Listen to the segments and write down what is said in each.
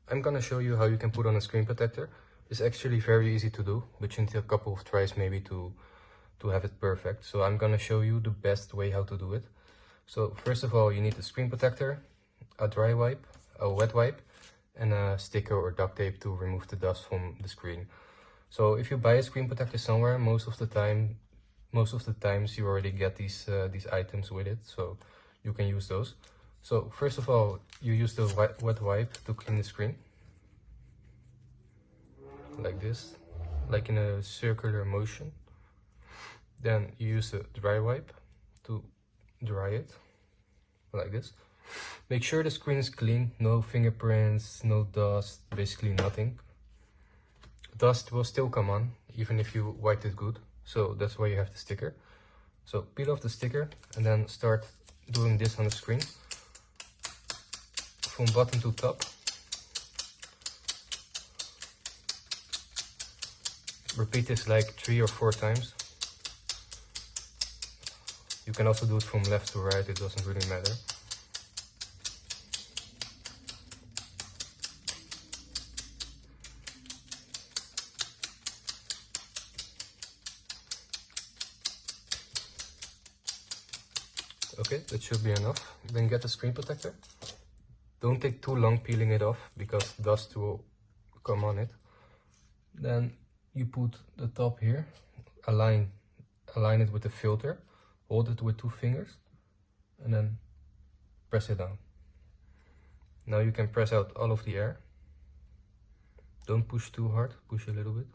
I'm gonna show you how you can put on a screen protector. It's actually very easy to do, but you need a couple of tries maybe to have it perfect. So I'm gonna show you the best way how to do it. So first of all, you need a screen protector, a dry wipe, a wet wipe, and a sticker or duct tape to remove the dust from the screen. So if you buy a screen protector somewhere, most of the times you already get these items with it, so you can use those. So first of all, you use the wet wipe to clean the screen, like this, like in a circular motion. Then you use the dry wipe to dry it, like this. Make sure the screen is clean, no fingerprints, no dust, basically nothing. Dust will still come on, even if you wiped it good, so that's why you have the sticker. So peel off the sticker and then start doing this on the screen, from bottom to top. Repeat this like 3 or 4 times. You can also do it from left to right, it doesn't really matter. Okay, that should be enough. Then get the screen protector. Don't take too long peeling it off because dust will come on it. Then you put the top here, align it with the filter, hold it with 2 fingers, and then press it down. Now you can press out all of the air. Don't push too hard, push a little bit.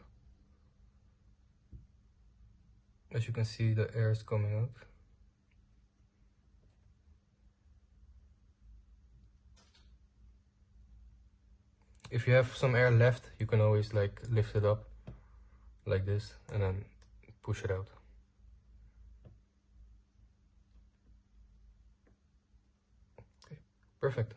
As you can see, the air is coming out. If you have some air left, you can always like lift it up like this and then push it out. Okay, perfect.